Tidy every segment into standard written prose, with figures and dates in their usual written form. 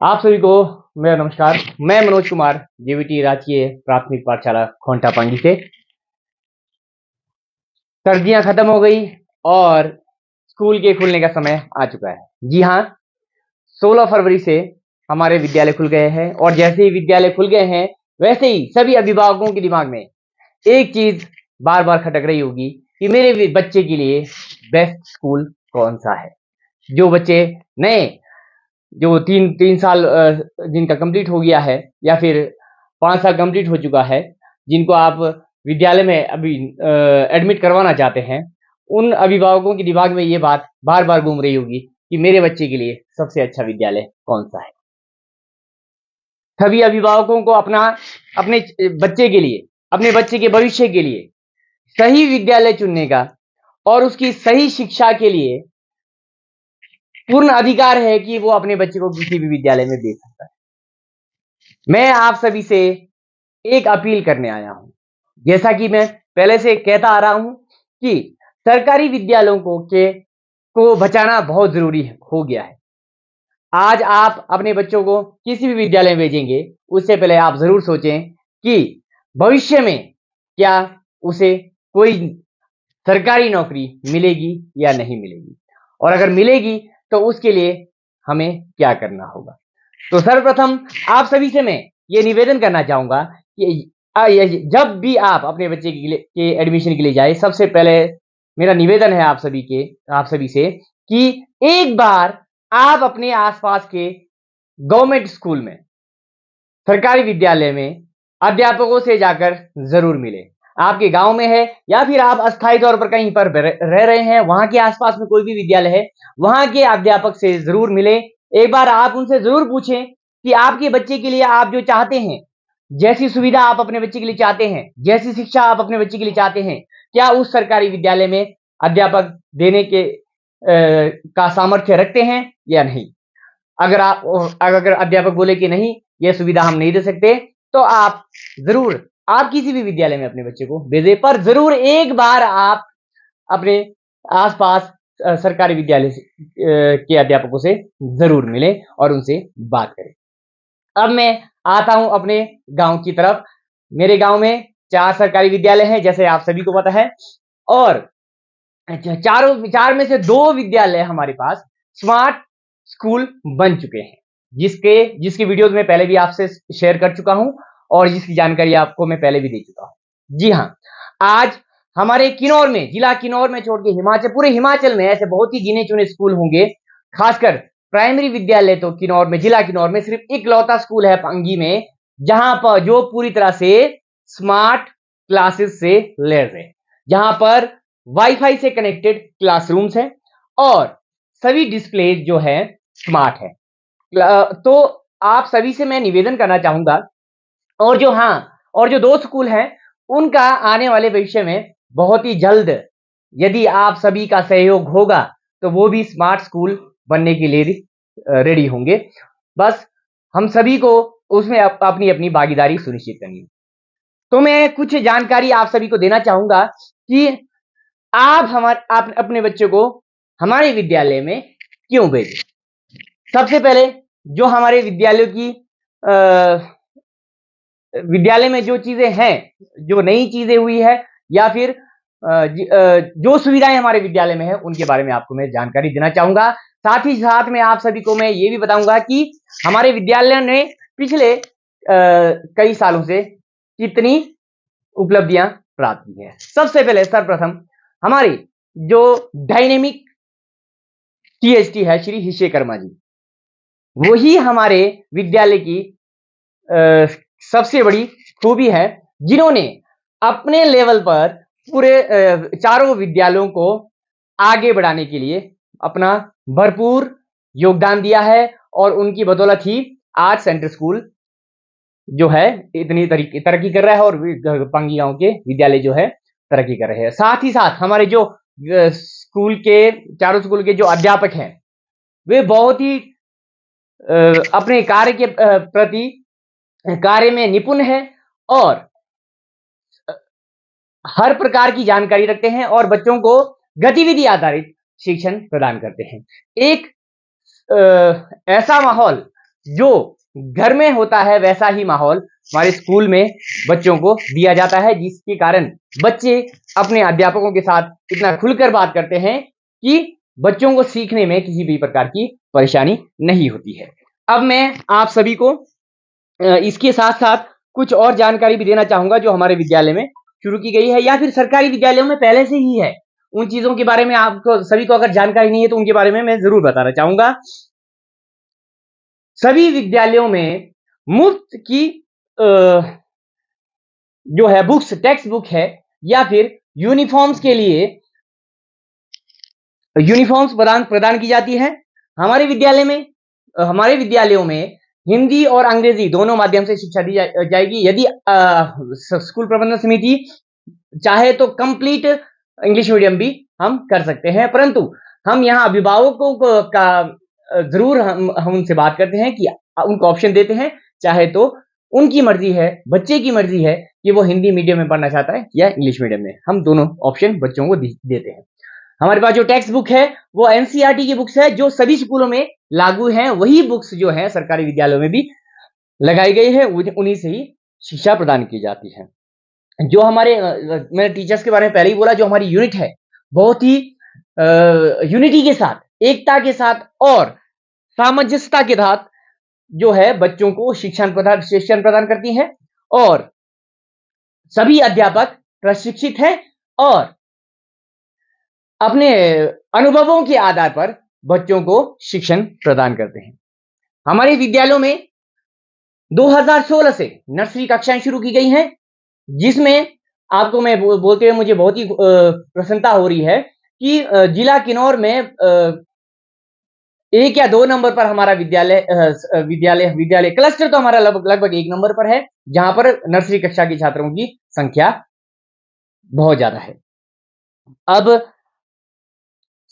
आप सभी को मेरा नमस्कार। मैं मनोज कुमार जेवीटी राजकीय प्राथमिक पाठशाला खोंटा पांगी से। सर्दियां खत्म हो गई और स्कूल के खुलने का समय आ चुका है। जी हाँ, 16 फरवरी से हमारे विद्यालय खुल गए हैं और जैसे ही विद्यालय खुल गए हैं वैसे ही सभी अभिभावकों के दिमाग में एक चीज बार बार खटक रही होगी कि मेरे बच्चे के लिए बेस्ट स्कूल कौन सा है। जो बच्चे नए, जो तीन तीन साल जिनका कंप्लीट हो गया है या फिर 5 साल कंप्लीट हो चुका है, जिनको आप विद्यालय में अभी एडमिट करवाना चाहते हैं, उन अभिभावकों के दिमाग में ये बात बार बार घूम रही होगी कि मेरे बच्चे के लिए सबसे अच्छा विद्यालय कौन सा है। सभी अभिभावकों को अपने बच्चे के लिए, अपने बच्चे के भविष्य के लिए सही विद्यालय चुनने का और उसकी सही शिक्षा के लिए पूर्ण अधिकार है कि वो अपने बच्चे को किसी भी विद्यालय में भेज सकता है। मैं आप सभी से एक अपील करने आया हूं। जैसा कि मैं पहले से कहता आ रहा हूं कि सरकारी विद्यालयों को बचाना बहुत जरूरी हो गया है। आज आप अपने बच्चों को किसी भी विद्यालय में भेजेंगे, उससे पहले आप जरूर सोचें कि भविष्य में क्या उसे कोई सरकारी नौकरी मिलेगी या नहीं मिलेगी, और अगर मिलेगी तो उसके लिए हमें क्या करना होगा। तो सर्वप्रथम आप सभी से मैं ये निवेदन करना चाहूंगा कि जब भी आप अपने बच्चे के एडमिशन के लिए जाए, सबसे पहले मेरा निवेदन है आप सभी से कि एक बार आप अपने आसपास के गवर्नमेंट स्कूल में, सरकारी विद्यालय में अध्यापकों से जाकर जरूर मिले। आपके गांव में है या फिर आप अस्थायी तौर पर कहीं पर रह रहे हैं, वहां के आसपास में कोई भी विद्यालय है, वहां के अध्यापक से जरूर मिले। एक बार आप उनसे जरूर पूछें कि आपके बच्चे के लिए आप जो चाहते हैं, जैसी सुविधा आप अपने बच्चे के लिए चाहते हैं, जैसी शिक्षा आप अपने बच्चे के लिए चाहते हैं, क्या उस सरकारी विद्यालय में अध्यापक देने के का सामर्थ्य रखते हैं या नहीं। अगर अध्यापक बोले कि नहीं, ये सुविधा हम नहीं दे सकते, तो आप किसी भी विद्यालय में अपने बच्चे को भेजें, पर जरूर एक बार आप अपने आसपास सरकारी विद्यालय के अध्यापकों से जरूर मिलें और उनसे बात करें। अब मैं आता हूं अपने गांव की तरफ। मेरे गांव में 4 सरकारी विद्यालय हैं, जैसे आप सभी को पता है, और चार में से 2 विद्यालय हमारे पास स्मार्ट स्कूल बन चुके हैं, जिसकी वीडियोस मैं पहले भी आपसे शेयर कर चुका हूं और जिसकी जानकारी आपको मैं पहले भी दे चुका हूं। जी हां, आज हमारे किन्नौर में, जिला किन्नौर में छोड़ के पूरे हिमाचल में ऐसे बहुत ही गिने चुने स्कूल होंगे। खासकर प्राइमरी विद्यालय तो जिला किन्नौर में सिर्फ इकलौता स्कूल है पांगी में, जहां पर जो पूरी तरह से स्मार्ट क्लासेस से लैस है, जहां पर वाईफाई से कनेक्टेड क्लासरूम्स हैं और सभी डिस्प्ले जो है स्मार्ट है। तो आप सभी से मैं निवेदन करना चाहूंगा, और जो 2 स्कूल हैं उनका आने वाले भविष्य में बहुत ही जल्द, यदि आप सभी का सहयोग होगा, तो वो भी स्मार्ट स्कूल बनने के लिए रेडी होंगे। बस हम सभी को उसमें अपनी अपनी भागीदारी सुनिश्चित करनी है। तो मैं कुछ जानकारी आप सभी को देना चाहूंगा कि आप अपने बच्चों को हमारे विद्यालय में क्यों भेजें। सबसे पहले जो हमारे विद्यालय में जो चीजें हैं, जो नई चीजें हुई है या फिर जो सुविधाएं हमारे विद्यालय में है, उनके बारे में आपको मैं जानकारी देना चाहूंगा। साथ ही साथ में आप सभी को मैं ये भी बताऊंगा कि हमारे विद्यालय ने पिछले कई सालों से कितनी उपलब्धियां प्राप्त की है। सबसे पहले सर्वप्रथम हमारी जो डायनेमिक टीएसटी है, श्री हिस्सेकर्मा जी, वही हमारे विद्यालय की सबसे बड़ी खूबी है, जिन्होंने अपने लेवल पर पूरे चारों विद्यालयों को आगे बढ़ाने के लिए अपना भरपूर योगदान दिया है और उनकी बदौलत ही आज सेंट्रल स्कूल जो है इतनी तरक्की कर रहा है और पांगी गांव के विद्यालय जो है तरक्की कर रहे हैं। साथ ही साथ हमारे जो चारों स्कूल के जो अध्यापक हैं, वे बहुत ही अपने कार्य के प्रति कार्य में निपुण है और हर प्रकार की जानकारी रखते हैं और बच्चों को गतिविधि आधारित शिक्षण प्रदान करते हैं। एक ऐसा माहौल जो घर में होता है वैसा ही माहौल हमारे स्कूल में बच्चों को दिया जाता है, जिसके कारण बच्चे अपने अध्यापकों के साथ इतना खुलकर बात करते हैं कि बच्चों को सीखने में किसी भी प्रकार की परेशानी नहीं होती है। अब मैं आप सभी को इसके साथ साथ कुछ और जानकारी भी देना चाहूंगा जो हमारे विद्यालय में शुरू की गई है या फिर सरकारी विद्यालयों में पहले से ही है। उन चीजों के बारे में आपको सभी को अगर जानकारी नहीं है तो उनके बारे में मैं जरूर बताना चाहूंगा। सभी विद्यालयों में मुफ्त की जो है बुक्स, टेक्स्ट बुक है या फिर यूनिफॉर्म्स के लिए यूनिफॉर्म्स प्रदान की जाती है। हमारे विद्यालयों में हिंदी और अंग्रेजी दोनों माध्यम से शिक्षा दी जाएगी। यदि स्कूल प्रबंधन समिति चाहे तो कंप्लीट इंग्लिश मीडियम भी हम कर सकते हैं, परंतु हम यहाँ अभिभावकों का जरूर हम उनसे बात करते हैं कि उनको ऑप्शन देते हैं, चाहे तो उनकी मर्जी है, बच्चे की मर्जी है कि वो हिंदी मीडियम में पढ़ना चाहता है या इंग्लिश मीडियम में। हम दोनों ऑप्शन बच्चों को देते हैं। हमारे पास जो टेक्स्ट बुक है वो एनसीईआरटी की बुक्स है जो सभी स्कूलों में लागू हैं। वही बुक्स जो है सरकारी विद्यालयों में भी लगाई गई है, उन्हीं से ही शिक्षा प्रदान की जाती है। जो हमारे मैंने टीचर्स के बारे में पहले ही बोला, जो हमारी यूनिट है बहुत ही यूनिटी के साथ, एकता के साथ और सामंजस्यता के साथ जो है बच्चों को शिक्षण प्रदान करती है और सभी अध्यापक प्रशिक्षित हैं और अपने अनुभवों के आधार पर बच्चों को शिक्षण प्रदान करते हैं। हमारे विद्यालयों में 2016 से नर्सरी कक्षाएं शुरू की गई हैं, जिसमें आपको मैं बोलते हुए मुझे बहुत ही प्रसन्नता हो रही है कि जिला किन्नौर में 1 या 2 नंबर पर हमारा विद्यालय क्लस्टर तो हमारा लगभग 1 नंबर पर है, जहां पर नर्सरी कक्षा के छात्रों की संख्या बहुत ज्यादा है। अब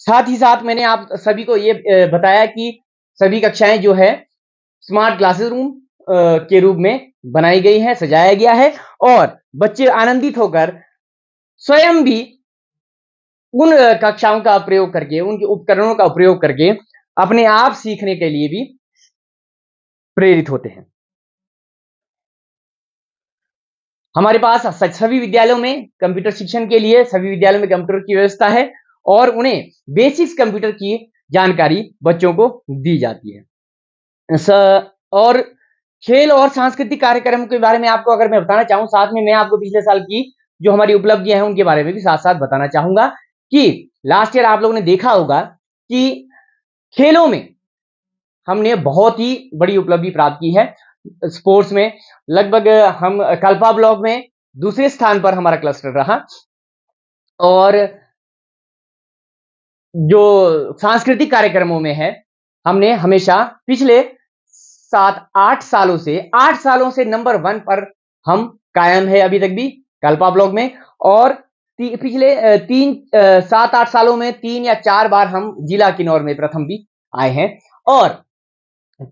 साथ ही साथ मैंने आप सभी को ये बताया कि सभी कक्षाएं जो है स्मार्ट क्लासरूम के रूप में बनाई गई है, सजाया गया है और बच्चे आनंदित होकर स्वयं भी उन कक्षाओं का प्रयोग करके, उनके उपकरणों का प्रयोग करके अपने आप सीखने के लिए भी प्रेरित होते हैं। हमारे पास सभी विद्यालयों में कंप्यूटर शिक्षण के लिए सभी विद्यालयों में कंप्यूटर की व्यवस्था है और उन्हें बेसिक्स कंप्यूटर की जानकारी बच्चों को दी जाती है। और खेल और सांस्कृतिक कार्यक्रम के बारे में आपको अगर मैं बताना चाहूं, साथ में मैं आपको पिछले साल की जो हमारी उपलब्धियां हैं उनके बारे में भी साथ साथ बताना चाहूंगा कि लास्ट ईयर आप लोगों ने देखा होगा कि खेलों में हमने बहुत ही बड़ी उपलब्धि प्राप्त की है। स्पोर्ट्स में लगभग हम कल्पा ब्लॉक में दूसरे स्थान पर हमारा क्लस्टर रहा और जो सांस्कृतिक कार्यक्रमों में है हमने हमेशा पिछले 8 सालों से नंबर 1 पर हम कायम है अभी तक भी कल्पा ब्लॉक में और पिछले 7-8 सालों में 3 या 4 बार हम जिला किन्नौर में प्रथम भी आए हैं और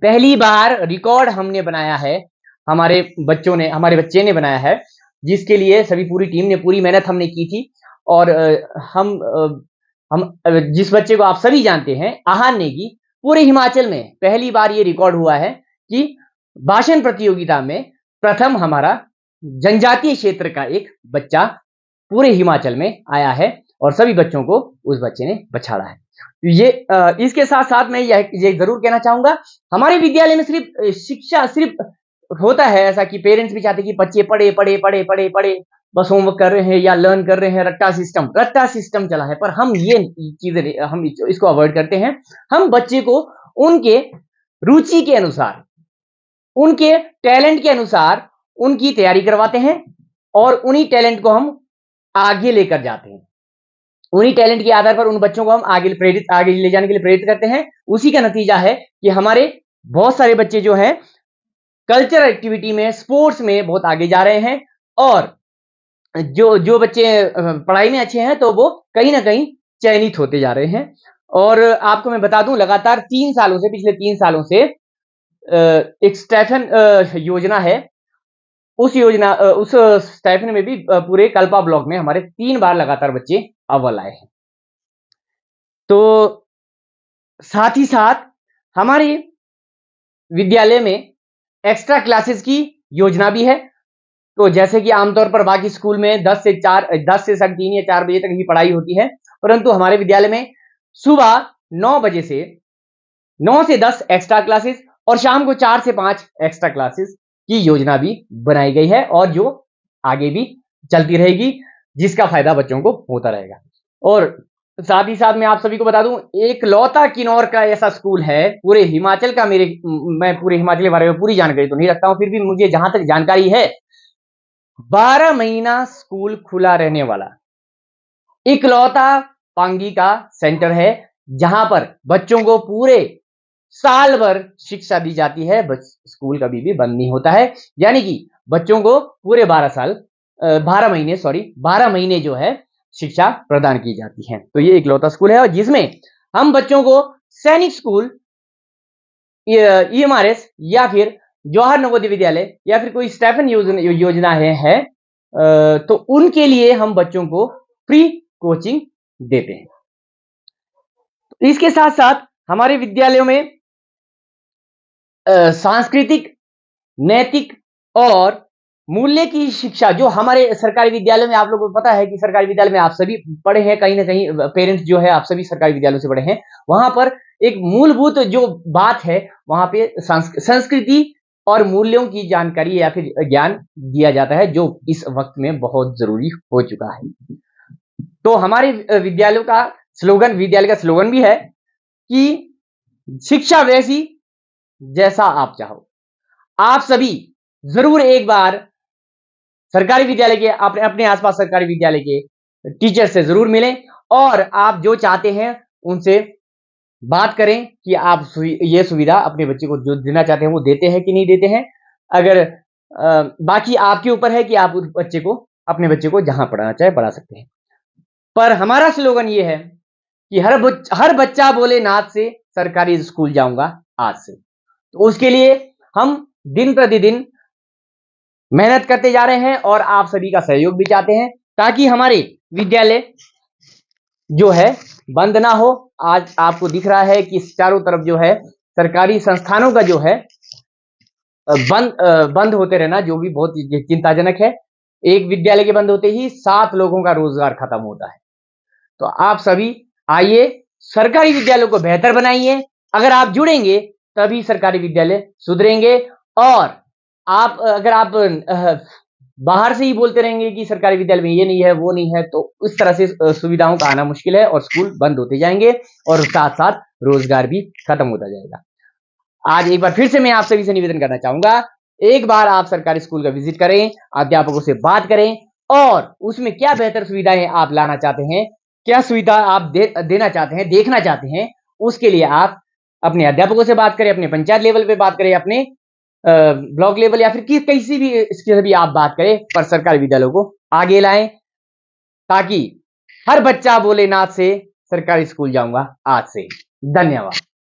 पहली बार रिकॉर्ड हमने बनाया है, हमारे बच्चे ने बनाया है, जिसके लिए सभी पूरी टीम ने पूरी मेहनत हमने की थी और हम जिस बच्चे को आप सभी जानते हैं, आहान नेगी, पूरे हिमाचल में पहली बार ये रिकॉर्ड हुआ है कि भाषण प्रतियोगिता में प्रथम हमारा जनजातीय क्षेत्र का एक बच्चा पूरे हिमाचल में आया है और सभी बच्चों को उस बच्चे ने पछाड़ा है। ये इसके साथ साथ मैं ये जरूर कहना चाहूंगा, हमारे विद्यालय में सिर्फ शिक्षा होता है ऐसा कि पेरेंट्स भी चाहते कि बच्चे पढ़े बस होमवर्क कर रहे हैं या लर्न कर रहे हैं, रट्टा सिस्टम चला है, पर हम ये चीजें हम इसको अवॉइड करते हैं। हम बच्चे को उनके रुचि के अनुसार, उनके टैलेंट के अनुसार उनकी तैयारी करवाते हैं और उन्हीं टैलेंट को हम आगे लेकर जाते हैं। उन्हीं टैलेंट के आधार पर उन बच्चों को हम आगे ले जाने के लिए प्रेरित करते हैं। उसी का नतीजा है कि हमारे बहुत सारे बच्चे जो हैं कल्चरल एक्टिविटी में, स्पोर्ट्स में बहुत आगे जा रहे हैं और जो बच्चे पढ़ाई में अच्छे हैं तो वो कहीं ना कहीं चयनित होते जा रहे हैं। और आपको मैं बता दूं, लगातार पिछले 3 सालों से एक स्टेफन योजना है, उस स्टेफन में भी पूरे कल्पा ब्लॉक में हमारे 3 बार लगातार बच्चे अव्वल आए हैं। तो साथ ही साथ हमारे विद्यालय में एक्स्ट्रा क्लासेस की योजना भी है। तो जैसे कि आमतौर पर बाकी स्कूल में 10 से 3 या 4 बजे तक ही पढ़ाई होती है, परंतु हमारे विद्यालय में सुबह 9 से 10 एक्स्ट्रा क्लासेस और शाम को 4 से 5 एक्स्ट्रा क्लासेस की योजना भी बनाई गई है, और जो आगे भी चलती रहेगी, जिसका फायदा बच्चों को होता रहेगा। और साथ ही साथ मैं आप सभी को बता दूं, एकलौता किन्नौर का ऐसा स्कूल है पूरे हिमाचल का। मैं पूरे हिमाचल के बारे में पूरी जानकारी तो नहीं रखता हूं, फिर भी मुझे जहां तक जानकारी है, 12 महीना स्कूल खुला रहने वाला इकलौता पांगी का सेंटर है, जहां पर बच्चों को पूरे साल भर शिक्षा दी जाती है। स्कूल कभी भी बंद नहीं होता है, यानी कि बच्चों को पूरे 12 महीने जो है शिक्षा प्रदान की जाती है। तो ये इकलौता स्कूल है, और जिसमें हम बच्चों को सैनिक स्कूल, ईएमआरएस या फिर जवाहर नवोदय विद्यालय या फिर कोई स्टाइपेंड योजना है, तो उनके लिए हम बच्चों को फ्री कोचिंग देते हैं। इसके साथ साथ हमारे विद्यालयों में सांस्कृतिक, नैतिक और मूल्य की शिक्षा, जो हमारे सरकारी विद्यालय में, आप लोगों को पता है कि सरकारी विद्यालय में आप सभी पढ़े हैं, कहीं ना कहीं पेरेंट्स जो है आप सभी सरकारी विद्यालयों से पढ़े हैं। वहां पर एक मूलभूत जो बात है, वहां पे संस्कृति और मूल्यों की जानकारी या फिर ज्ञान दिया जाता है, जो इस वक्त में बहुत जरूरी हो चुका है। तो हमारे विद्यालय का स्लोगन भी है कि शिक्षा वैसी जैसा आप चाहो। आप सभी जरूर एक बार सरकारी विद्यालय के, अपने आसपास सरकारी विद्यालय के टीचर से जरूर मिलें, और आप जो चाहते हैं उनसे बात करें कि आप ये सुविधा अपने बच्चे को जो देना चाहते हैं वो देते हैं कि नहीं देते हैं। अगर बाकी आपके ऊपर है कि आप उस बच्चे को, अपने बच्चे को जहां पढ़ाना चाहे पढ़ा सकते हैं। पर हमारा स्लोगन ये है कि हर बच्चा बोले नाथ से, सरकारी स्कूल जाऊंगा आज से। तो उसके लिए हम दिन प्रतिदिन मेहनत करते जा रहे हैं, और आप सभी का सहयोग भी चाहते हैं, ताकि हमारे विद्यालय जो है बंद ना हो। आज आपको दिख रहा है कि चारों तरफ जो है सरकारी संस्थानों का जो है बंद होते रहना, जो भी बहुत चिंताजनक है। एक विद्यालय के बंद होते ही 7 लोगों का रोजगार खत्म होता है। तो आप सभी आइए, सरकारी विद्यालयों को बेहतर बनाइए। अगर आप जुड़ेंगे तभी सरकारी विद्यालय सुधरेंगे, और अगर आप बाहर से ही बोलते रहेंगे कि सरकारी विद्यालय में ये नहीं है, वो नहीं है, तो इस तरह से सुविधाओं का आना मुश्किल है, और स्कूल बंद होते जाएंगे, और साथ साथ रोजगार भी खत्म होता जाएगा। आज एक बार फिर से मैं आप सभी से निवेदन करना चाहूंगा, एक बार आप सरकारी स्कूल का विजिट करें, अध्यापकों से बात करें, और उसमें क्या बेहतर सुविधाएं आप लाना चाहते हैं, क्या सुविधा आप देना चाहते हैं, देखना चाहते हैं, उसके लिए आप अपने अध्यापकों से बात करें, अपने पंचायत लेवल पे बात करें, अपने ब्लॉक लेवल या फिर किसी भी इसके भी आप बात करें, पर सरकारी विद्यालयों को आगे लाएं, ताकि हर बच्चा बोले नाथ से, सरकारी स्कूल जाऊंगा आज से। धन्यवाद।